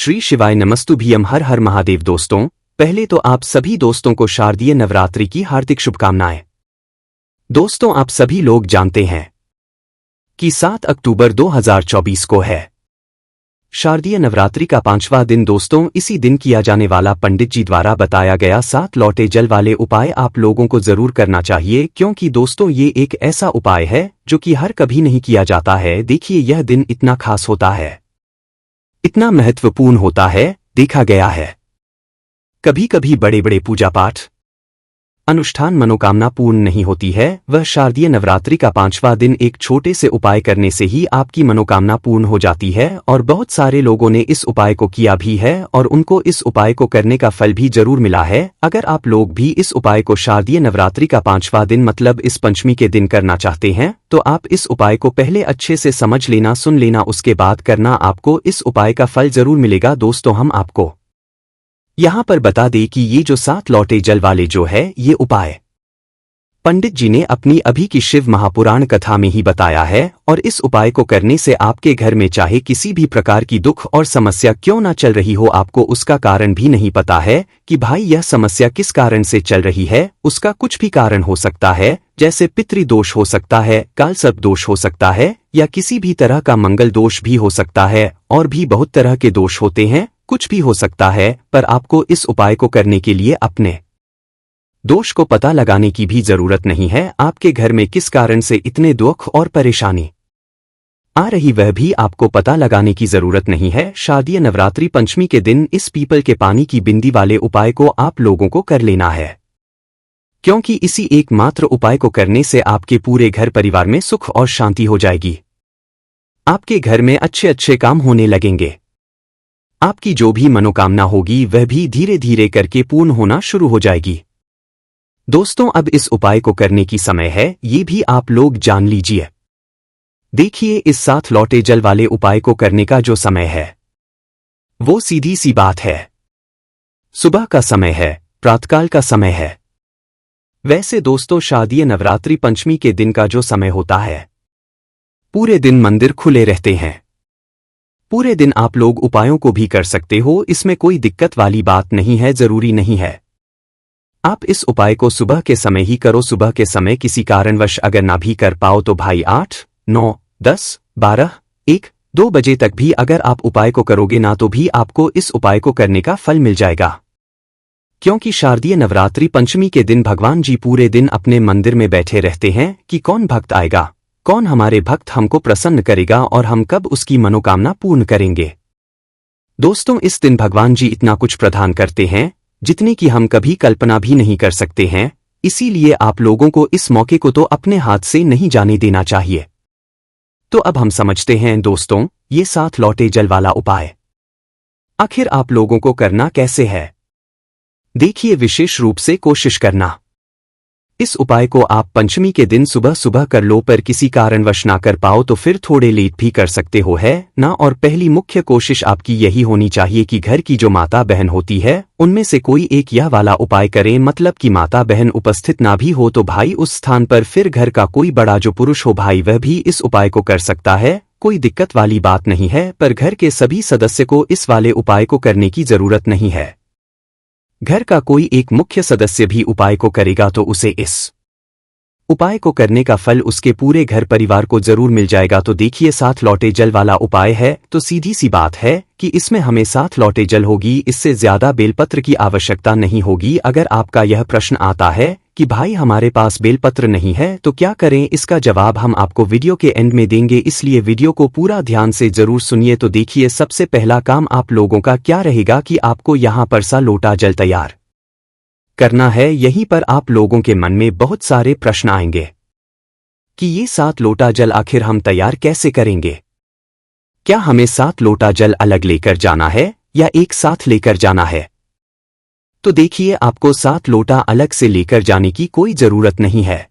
श्री शिवाय नमस्तुभ्यम हर हर महादेव। दोस्तों, पहले तो आप सभी दोस्तों को शारदीय नवरात्रि की हार्दिक शुभकामनाएं। दोस्तों, आप सभी लोग जानते हैं कि 7 अक्टूबर 2024 को है शारदीय नवरात्रि का 5वां दिन। दोस्तों, इसी दिन किया जाने वाला पंडित जी द्वारा बताया गया 7 लौटे जल वाले उपाय आप लोगों को जरूर करना चाहिए, क्योंकि दोस्तों ये एक ऐसा उपाय है जो कि हर कभी नहीं किया जाता है। देखिए, यह दिन इतना खास होता है, इतना महत्वपूर्ण होता है। देखा गया है कभी कभी बड़े बड़े पूजा पाठ अनुष्ठान मनोकामना पूर्ण नहीं होती है, वह शारदीय नवरात्रि का 5वां दिन एक छोटे से उपाय करने से ही आपकी मनोकामना पूर्ण हो जाती है। और बहुत सारे लोगों ने इस उपाय को किया भी है और उनको इस उपाय को करने का फल भी जरूर मिला है। अगर आप लोग भी इस उपाय को शारदीय नवरात्रि का 5वां दिन मतलब इस पंचमी के दिन करना चाहते हैं, तो आप इस उपाय को पहले अच्छे से समझ लेना, सुन लेना, उसके बाद करना। आपको इस उपाय का फल जरूर मिलेगा। दोस्तों, हम आपको यहां पर बता दें कि ये जो 7 लौटे जल वाले जो है ये उपाय पंडित जी ने अपनी अभी की शिव महापुराण कथा में ही बताया है। और इस उपाय को करने से आपके घर में चाहे किसी भी प्रकार की दुख और समस्या क्यों ना चल रही हो, आपको उसका कारण भी नहीं पता है कि भाई यह समस्या किस कारण से चल रही है। उसका कुछ भी कारण हो सकता है, जैसे पितृदोष हो सकता है, कालसर्प दोष हो सकता है, या किसी भी तरह का मंगल दोष भी हो सकता है, और भी बहुत तरह के दोष होते हैं, कुछ भी हो सकता है। पर आपको इस उपाय को करने के लिए अपने दोष को पता लगाने की भी जरूरत नहीं है। आपके घर में किस कारण से इतने दुख और परेशानी आ रही वह भी आपको पता लगाने की जरूरत नहीं है। शारदीय नवरात्रि पंचमी के दिन इस पीपल के पानी की बिंदी वाले उपाय को आप लोगों को कर लेना है, क्योंकि इसी एकमात्र उपाय को करने से आपके पूरे घर परिवार में सुख और शांति हो जाएगी। आपके घर में अच्छे अच्छे काम होने लगेंगे। आपकी जो भी मनोकामना होगी वह भी धीरे धीरे करके पूर्ण होना शुरू हो जाएगी। दोस्तों, अब इस उपाय को करने की समय है, ये भी आप लोग जान लीजिए। देखिए, इस 7 लौटे जल वाले उपाय को करने का जो समय है वो सीधी सी बात है, सुबह का समय है, प्रातःकाल का समय है। वैसे दोस्तों, शारदीय नवरात्रि पंचमी के दिन का जो समय होता है, पूरे दिन मंदिर खुले रहते हैं। पूरे दिन आप लोग उपायों को भी कर सकते हो, इसमें कोई दिक्कत वाली बात नहीं है, जरूरी नहीं है आप इस उपाय को सुबह के समय ही करो। सुबह के समय किसी कारणवश अगर ना भी कर पाओ तो भाई 8, 9, 10, 12, 1, 2 बजे तक भी अगर आप उपाय को करोगे ना तो भी आपको इस उपाय को करने का फल मिल जाएगा। क्योंकि शारदीय नवरात्रि पंचमी के दिन भगवान जी पूरे दिन अपने मंदिर में बैठे रहते हैं कि कौन भक्त आएगा, कौन हमारे भक्त हमको प्रसन्न करेगा और हम कब उसकी मनोकामना पूर्ण करेंगे। दोस्तों, इस दिन भगवान जी इतना कुछ प्रदान करते हैं जितने की हम कभी कल्पना भी नहीं कर सकते हैं। इसीलिए आप लोगों को इस मौके को तो अपने हाथ से नहीं जाने देना चाहिए। तो अब हम समझते हैं दोस्तों, ये 7 लौटे जल वाला उपाय आखिर आप लोगों को करना कैसे है। देखिए, विशेष रूप से कोशिश करना इस उपाय को आप पंचमी के दिन सुबह सुबह कर लो, पर किसी कारणवश ना कर पाओ तो फिर थोड़े लेट भी कर सकते हो, है ना। और पहली मुख्य कोशिश आपकी यही होनी चाहिए कि घर की जो माता बहन होती है उनमें से कोई एक यह वाला उपाय करें। मतलब कि माता बहन उपस्थित ना भी हो तो भाई उस स्थान पर फिर घर का कोई बड़ा जो पुरुष हो भाई वह भी इस उपाय को कर सकता है, कोई दिक्कत वाली बात नहीं है। पर घर के सभी सदस्य को इस वाले उपाय को करने की जरूरत नहीं है। घर का कोई एक मुख्य सदस्य भी उपाय को करेगा तो उसे इस उपाय को करने का फल उसके पूरे घर परिवार को जरूर मिल जाएगा। तो देखिए, 7 लौटे जल वाला उपाय है तो सीधी सी बात है कि इसमें हमें 7 लौटे जल होगी, इससे ज्यादा बेलपत्र की आवश्यकता नहीं होगी। अगर आपका यह प्रश्न आता है कि भाई हमारे पास बेलपत्र नहीं है तो क्या करें, इसका जवाब हम आपको वीडियो के एंड में देंगे, इसलिए वीडियो को पूरा ध्यान से जरूर सुनिए। तो देखिए, सबसे पहला काम आप लोगों का क्या रहेगा कि आपको यहां पर 7 लोटा जल तैयार करना है। यहीं पर आप लोगों के मन में बहुत सारे प्रश्न आएंगे कि ये 7 लोटा जल आखिर हम तैयार कैसे करेंगे। क्या हमें 7 लोटा जल अलग लेकर जाना है या एक साथ लेकर जाना है। तो देखिए, आपको 7 लोटा अलग से लेकर जाने की कोई जरूरत नहीं है।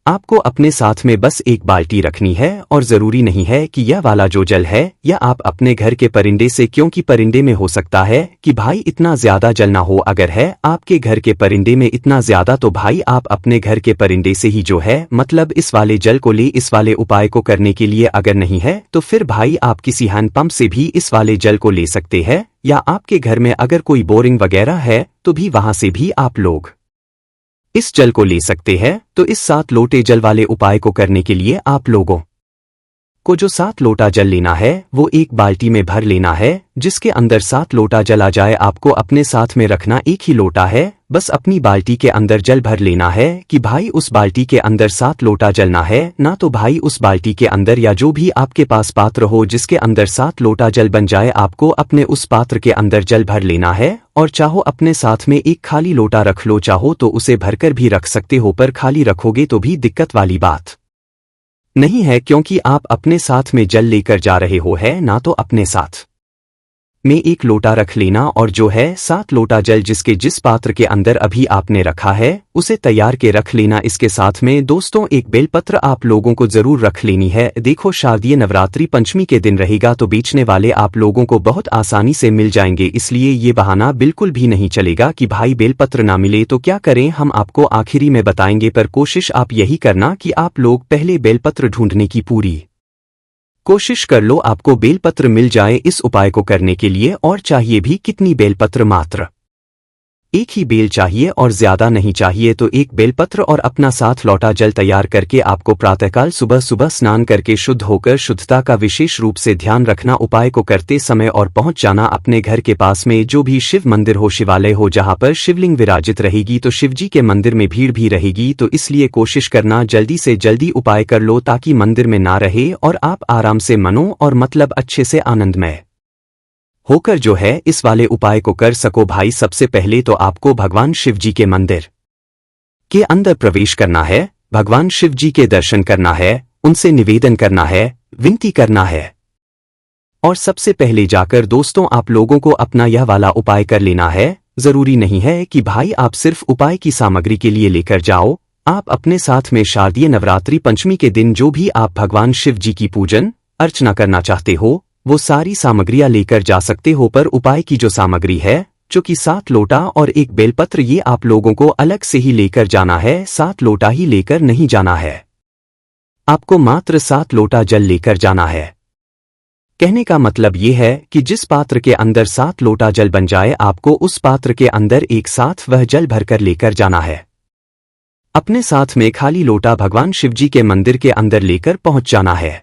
आपको अपने साथ में बस एक बाल्टी रखनी है और जरूरी नहीं है कि यह वाला जो जल है या आप अपने घर के परिंदे से, क्योंकि परिंदे में हो सकता है कि भाई इतना ज्यादा जल ना हो। अगर है आपके घर के परिंदे में इतना ज्यादा तो भाई आप अपने घर के परिंदे से ही जो है मतलब इस वाले जल को ले। इस वाले उपाय को करने के लिए अगर नहीं है तो फिर भाई आप किसी हैंडपंप से भी इस वाले जल को ले सकते हैं, या आपके घर में अगर कोई बोरिंग वगैरह है तो भी वहां से भी आप लोग इस जल को ले सकते हैं। तो इस 7 लोटे जल वाले उपाय को करने के लिए आप लोगों को जो 7 लोटा जल लेना है वो एक बाल्टी में भर लेना है, जिसके अंदर 7 लोटा जल आ जाए। आपको अपने साथ में रखना एक ही लोटा है, बस अपनी बाल्टी के अंदर जल भर लेना है कि भाई उस बाल्टी के अंदर 7 लोटा जलना है, ना तो भाई उस बाल्टी के अंदर या जो भी आपके पास पात्र हो जिसके अंदर 7 लोटा जल बन जाए, आपको अपने उस पात्र के अंदर जल भर लेना है। और चाहो अपने साथ में एक खाली लोटा रख लो, चाहो तो उसे भरकर भी रख सकते हो, पर खाली रखोगे तो भी दिक्कत वाली बात नहीं है, क्योंकि आप अपने साथ में जल लेकर जा रहे हो है ना। तो अपने साथ में एक लोटा रख लेना और जो है 7 लोटा जल जिसके जिस पात्र के अंदर अभी आपने रखा है उसे तैयार के रख लेना। इसके साथ में दोस्तों एक बेलपत्र आप लोगों को जरूर रख लेनी है। देखो शारदीय नवरात्रि पंचमी के दिन रहेगा तो बेचने वाले आप लोगों को बहुत आसानी से मिल जाएंगे, इसलिए ये बहाना बिल्कुल भी नहीं चलेगा कि भाई बेलपत्र ना मिले तो क्या करें, हम आपको आखिरी में बताएंगे। पर कोशिश आप यही करना कि आप लोग पहले बेलपत्र ढूंढने की पूरी कोशिश कर लो, आपको बेलपत्र मिल जाए इस उपाय को करने के लिए। और चाहिए भी कितनी बेलपत्र, मात्र एक ही बेल चाहिए और ज्यादा नहीं चाहिए। तो एक बेलपत्र और अपना 7 लोटा जल तैयार करके आपको प्रातःकाल सुबह सुबह स्नान करके शुद्ध होकर, शुद्धता का विशेष रूप से ध्यान रखना उपाय को करते समय, और पहुंच जाना अपने घर के पास में जो भी शिव मंदिर हो, शिवालय हो जहां पर शिवलिंग विराजित रहेगी। तो शिवजी के मंदिर में भीड़ भी रहेगी, तो इसलिए कोशिश करना जल्दी से जल्दी उपाय कर लो ताकि मंदिर में ना रहे और आप आराम से मनो और मतलब अच्छे से आनंदमय होकर जो है इस वाले उपाय को कर सको। भाई सबसे पहले तो आपको भगवान शिव जी के मंदिर के अंदर प्रवेश करना है, भगवान शिव जी के दर्शन करना है, उनसे निवेदन करना है, विनती करना है। और सबसे पहले जाकर दोस्तों आप लोगों को अपना यह वाला उपाय कर लेना है। जरूरी नहीं है कि भाई आप सिर्फ उपाय की सामग्री के लिए लेकर जाओ, आप अपने साथ में शारदीय नवरात्रि पंचमी के दिन जो भी आप भगवान शिव जी की पूजन अर्चना करना चाहते हो वो सारी सामग्रियां लेकर जा सकते हो। पर उपाय की जो सामग्री है जो कि 7 लोटा और एक बेलपत्र, ये आप लोगों को अलग से ही लेकर जाना है, 7 लोटा ही लेकर नहीं जाना है, आपको मात्र 7 लोटा जल लेकर जाना है। कहने का मतलब ये है कि जिस पात्र के अंदर 7 लोटा जल बन जाए आपको उस पात्र के अंदर एक साथ वह जल भरकर लेकर जाना है। अपने साथ में खाली लोटा भगवान शिवजी के मंदिर के अंदर लेकर पहुंच जाना है।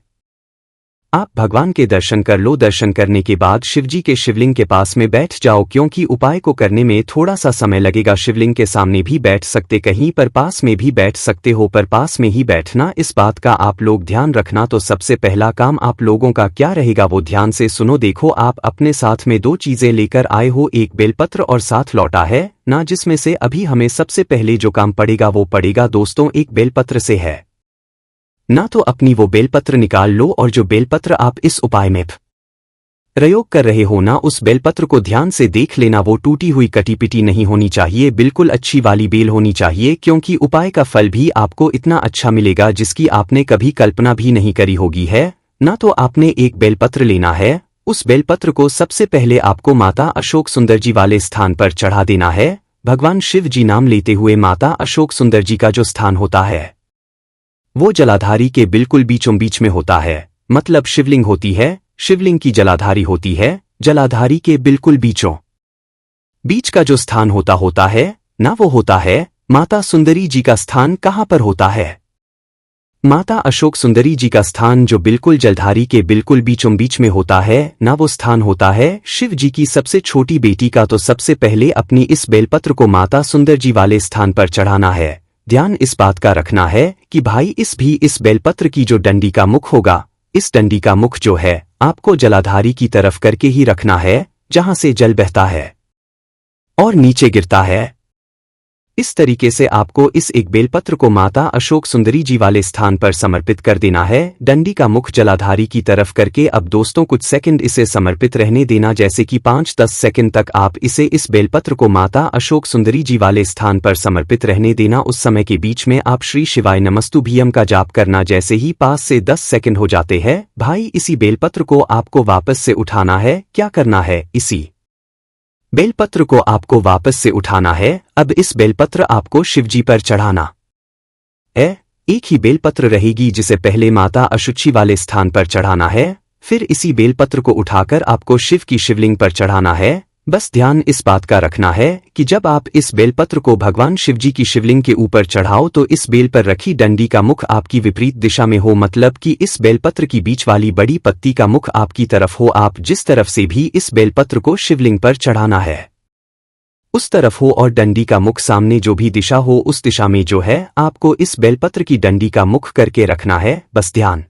आप भगवान के दर्शन कर लो, दर्शन करने के बाद शिवजी के शिवलिंग के पास में बैठ जाओ, क्योंकि उपाय को करने में थोड़ा सा समय लगेगा। शिवलिंग के सामने भी बैठ सकते, कहीं पर पास में भी बैठ सकते हो, पर पास में ही बैठना, इस बात का आप लोग ध्यान रखना। तो सबसे पहला काम आप लोगों का क्या रहेगा वो ध्यान से सुनो। देखो आप अपने साथ में 2 चीजें लेकर आए हो, एक बेलपत्र और 7 लोटा है ना, जिसमें से अभी हमें सबसे पहले जो काम पड़ेगा वो पड़ेगा दोस्तों एक बेलपत्र से है ना। तो अपनी वो बेलपत्र निकाल लो और जो बेलपत्र आप इस उपाय में प्रयोग कर रहे हो ना, उस बेलपत्र को ध्यान से देख लेना, वो टूटी हुई कटी पिटी नहीं होनी चाहिए, बिल्कुल अच्छी वाली बेल होनी चाहिए, क्योंकि उपाय का फल भी आपको इतना अच्छा मिलेगा जिसकी आपने कभी कल्पना भी नहीं करी होगी है ना। तो आपने एक बेलपत्र लेना है, उस बेलपत्र को सबसे पहले आपको माता अशोक सुंदर जी वाले स्थान पर चढ़ा देना है। भगवान शिव जी नाम लेते हुए माता अशोक सुंदर जी का जो स्थान होता है वो जलाधारी के बिल्कुल बीचों बीच में होता है, मतलब शिवलिंग होती है, शिवलिंग की जलाधारी होती है, जलाधारी के बिल्कुल बीचों बीच का जो स्थान होता है ना, वो होता है माता सुंदरी जी का स्थान। कहां पर होता है माता अशोक सुंदरी जी का स्थान? जो बिल्कुल जलधारी के बिल्कुल बीचों बीच में होता है ना, वो स्थान होता है शिव जी की सबसे छोटी बेटी का। तो सबसे पहले अपनी इस बेलपत्र को माता सुंदर जी वाले स्थान पर चढ़ाना है। ध्यान इस बात का रखना है कि भाई इस बेलपत्र की जो डंडी का मुख होगा, इस डंडी का मुख जो है आपको जलाधारी की तरफ करके ही रखना है, जहां से जल बहता है और नीचे गिरता है। इस तरीके से आपको इस एक बेलपत्र को माता अशोक सुंदरी जी वाले स्थान पर समर्पित कर देना है, डंडी का मुख जलाधारी की तरफ करके। अब दोस्तों कुछ सेकंड इसे समर्पित रहने देना, जैसे कि 5-10 सेकंड तक आप इसे इस बेलपत्र को माता अशोक सुंदरी जी वाले स्थान पर समर्पित रहने देना। उस समय के बीच में आप श्री शिवाय नमस्तुभ्यम का जाप करना। जैसे ही 5 से 10 सेकंड हो जाते हैं भाई, इसी बेलपत्र को आपको वापस से उठाना है। क्या करना है, इसी बेलपत्र को आपको वापस से उठाना है। अब इस बेलपत्र आपको शिवजी पर चढ़ाना है। एक ही बेलपत्र रहेगी जिसे पहले माता अशुचि वाले स्थान पर चढ़ाना है, फिर इसी बेलपत्र को उठाकर आपको शिव की शिवलिंग पर चढ़ाना है। बस ध्यान इस बात का रखना है कि जब आप इस बेलपत्र को भगवान शिवजी की शिवलिंग के ऊपर चढ़ाओ तो इस बेल पर रखी डंडी का मुख आपकी विपरीत दिशा में हो, मतलब कि इस बेलपत्र की बीच वाली बड़ी पत्ती का मुख आपकी तरफ हो। आप जिस तरफ से भी इस बेलपत्र को शिवलिंग पर चढ़ाना है उस तरफ हो, और डंडी का मुख सामने जो भी दिशा हो उस दिशा में जो है आपको इस बेलपत्र की डंडी का मुख करके रखना है। बस ध्यान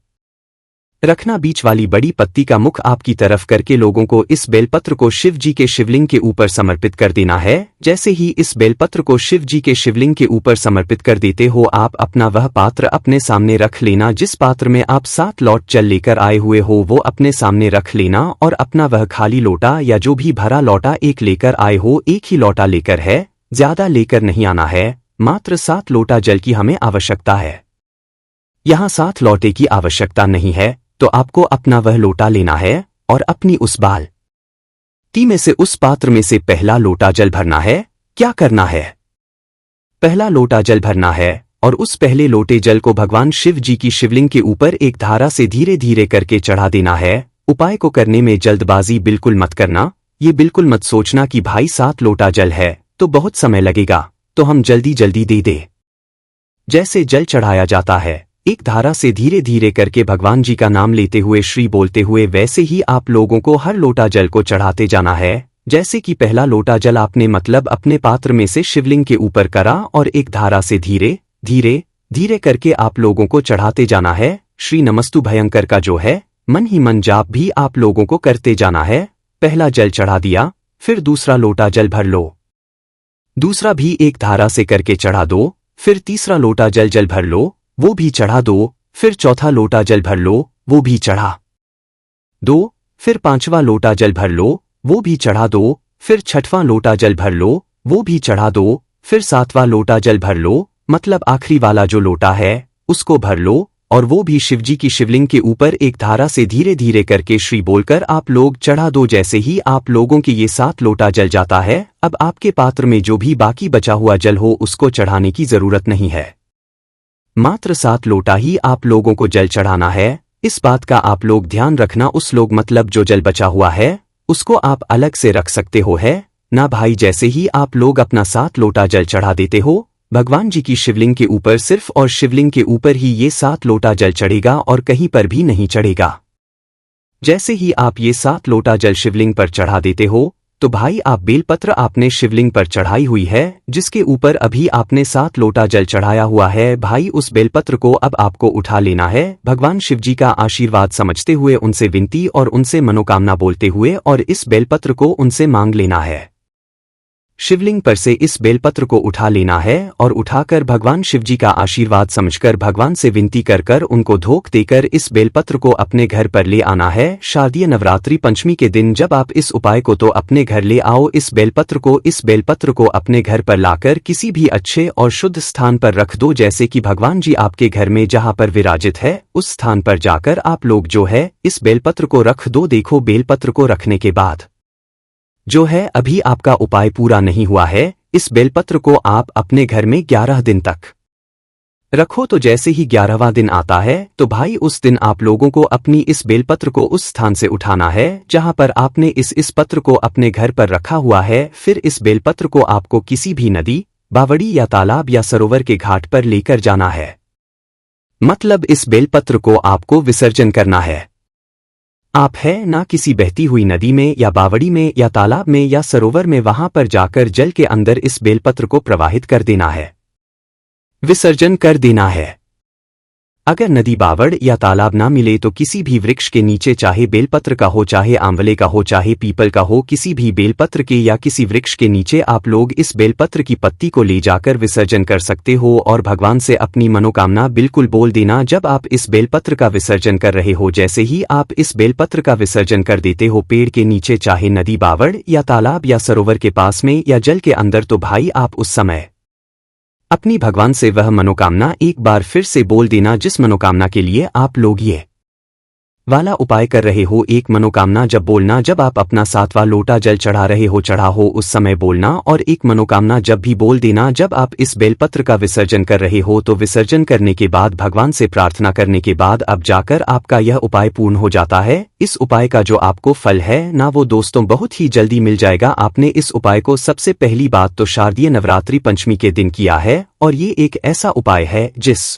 रखना, बीच वाली बड़ी पत्ती का मुख आपकी तरफ करके लोगों को इस बेलपत्र को शिव जी के शिवलिंग के ऊपर समर्पित कर देना है। जैसे ही इस बेलपत्र को शिव जी के शिवलिंग के ऊपर समर्पित कर देते हो, आप अपना वह पात्र अपने सामने रख लेना। जिस पात्र में आप 7 लौट जल लेकर आए हुए हो वो अपने सामने रख लेना, और अपना वह खाली लोटा या जो भी भरा लोटा एक लेकर आए हो, एक ही लोटा लेकर है, ज्यादा लेकर नहीं आना है। मात्र 7 लोटा जल की हमें आवश्यकता है, यहाँ 7 लोटे की आवश्यकता नहीं है। तो आपको अपना वह लोटा लेना है और अपनी उस बाल्टी में से उस पात्र में से पहला लोटा जल भरना है। क्या करना है, पहला लोटा जल भरना है और उस पहले लोटे जल को भगवान शिव जी की शिवलिंग के ऊपर एक धारा से धीरे धीरे करके चढ़ा देना है। उपाय को करने में जल्दबाजी बिल्कुल मत करना। ये बिल्कुल मत सोचना कि भाई 7 लोटा जल है तो बहुत समय लगेगा तो हम जल्दी जल्दी दे दे। जैसे जल चढ़ाया जाता है एक धारा से धीरे धीरे करके भगवान जी का नाम लेते हुए, श्री बोलते हुए, वैसे ही आप लोगों को हर लोटा जल को चढ़ाते जाना है। जैसे कि पहला लोटा जल आपने मतलब अपने पात्र में से शिवलिंग के ऊपर करा और एक धारा से धीरे धीरे धीरे करके आप लोगों को चढ़ाते जाना है। श्री नमस्तु भयंकर का जो है मन ही मन जाप भी आप लोगों को करते जाना है। पहला जल चढ़ा दिया, फिर दूसरा लोटा जल भर लो, दूसरा भी एक धारा से करके चढ़ा दो, फिर तीसरा लोटा जल भर लो, वो भी चढ़ा दो, फिर चौथा लोटा जल भर लो, वो भी चढ़ा दो, फिर 5वां लोटा जल भर लो, वो भी चढ़ा दो, फिर 6वां लोटा जल भर लो, वो भी चढ़ा दो, फिर 7वां लोटा जल भर लो, मतलब आखिरी वाला जो लोटा है उसको भर लो, और वो भी शिवजी की शिवलिंग के ऊपर एक धारा से धीरे धीरे करके श्री बोलकर आप लोग चढ़ा दो। जैसे ही आप लोगों के ये 7 लोटा जल जाता है, अब आपके पात्र में जो भी बाकी बचा हुआ जल हो उसको चढ़ाने की जरूरत नहीं है, मात्र 7 लोटा ही आप लोगों को जल चढ़ाना है। इस बात का आप लोग ध्यान रखना। उस लोग मतलब जो जल बचा हुआ है उसको आप अलग से रख सकते हो है ना भाई। जैसे ही आप लोग अपना 7 लोटा जल चढ़ा देते हो भगवान जी की शिवलिंग के ऊपर, सिर्फ और शिवलिंग के ऊपर ही ये 7 लोटा जल चढ़ेगा और कहीं पर भी नहीं चढ़ेगा। जैसे ही आप ये 7 लोटा जल शिवलिंग पर चढ़ा देते हो तो भाई आप बेलपत्र आपने शिवलिंग पर चढ़ाई हुई है जिसके ऊपर अभी आपने 7 लोटा जल चढ़ाया हुआ है भाई, उस बेलपत्र को अब आपको उठा लेना है। भगवान शिवजी का आशीर्वाद समझते हुए, उनसे विनती और उनसे मनोकामना बोलते हुए, और इस बेलपत्र को उनसे मांग लेना है। शिवलिंग पर से इस बेलपत्र को उठा लेना है और उठाकर भगवान शिवजी का आशीर्वाद समझकर भगवान से विनती कर कर उनको धोख देकर इस बेलपत्र को अपने घर पर ले आना है। शारदीय नवरात्रि पंचमी के दिन जब आप इस उपाय को तो अपने घर ले आओ, इस बेलपत्र को अपने घर पर लाकर किसी भी अच्छे और शुद्ध स्थान पर रख दो। जैसे कि भगवान जी आपके घर में जहाँ पर विराजित है उस स्थान पर जाकर आप लोग जो है इस बेलपत्र को रख दो। देखो, बेलपत्र को रखने के बाद जो है अभी आपका उपाय पूरा नहीं हुआ है। इस बेलपत्र को आप अपने घर में 11 दिन तक रखो। तो जैसे ही 11वां दिन आता है तो भाई उस दिन आप लोगों को अपनी इस बेलपत्र को उस स्थान से उठाना है जहां पर आपने इस पत्र को अपने घर पर रखा हुआ है। फिर इस बेलपत्र को आपको किसी भी नदी, बावड़ी या तालाब या सरोवर के घाट पर लेकर जाना है, मतलब इस बेलपत्र को आपको विसर्जन करना है। आप है ना किसी बहती हुई नदी में या बावड़ी में या तालाब में या सरोवर में, वहां पर जाकर जल के अंदर इस बेलपत्र को प्रवाहित कर देना है, विसर्जन कर देना है। अगर नदी बावड़ या तालाब ना मिले तो किसी भी वृक्ष के नीचे, चाहे बेलपत्र का हो, चाहे आंवले का हो, चाहे पीपल का हो, किसी भी बेलपत्र के या किसी वृक्ष के नीचे आप लोग इस बेलपत्र की पत्ती को ले जाकर विसर्जन कर सकते हो और भगवान से अपनी मनोकामना बिल्कुल बोल देना। जब आप इस बेलपत्र का विसर्जन कर रहे हो, जैसे ही आप इस बेलपत्र का विसर्जन कर देते हो पेड़ के नीचे, चाहे नदी बावड़ या तालाब या सरोवर के पास में या जल के अंदर, तो भाई आप उस समय अपनी भगवान से वह मनोकामना एक बार फिर से बोल देना जिस मनोकामना के लिए आप लोग ये वाला उपाय कर रहे हो। एक मनोकामना जब बोलना, जब आप अपना 7वां लोटा जल चढ़ा रहे हो, चढ़ा हो, उस समय बोलना। और एक मनोकामना जब भी बोल देना जब आप इस बेलपत्र का विसर्जन कर रहे हो, तो विसर्जन करने के बाद भगवान से प्रार्थना करने के बाद अब जाकर आपका यह उपाय पूर्ण हो जाता है। इस उपाय का जो आपको फल है ना, वो दोस्तों बहुत ही जल्दी मिल जाएगा। आपने इस उपाय को सबसे पहली बात तो शारदीय नवरात्रि पंचमी के दिन किया है, और ये एक ऐसा उपाय है जिस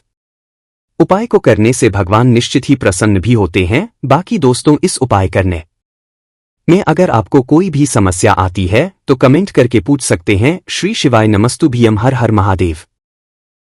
उपाय को करने से भगवान निश्चित ही प्रसन्न भी होते हैं। बाकी दोस्तों, इस उपाय करने में अगर आपको कोई भी समस्या आती है तो कमेंट करके पूछ सकते हैं। श्री शिवाय नमस्तुभ्यम। हर हर महादेव।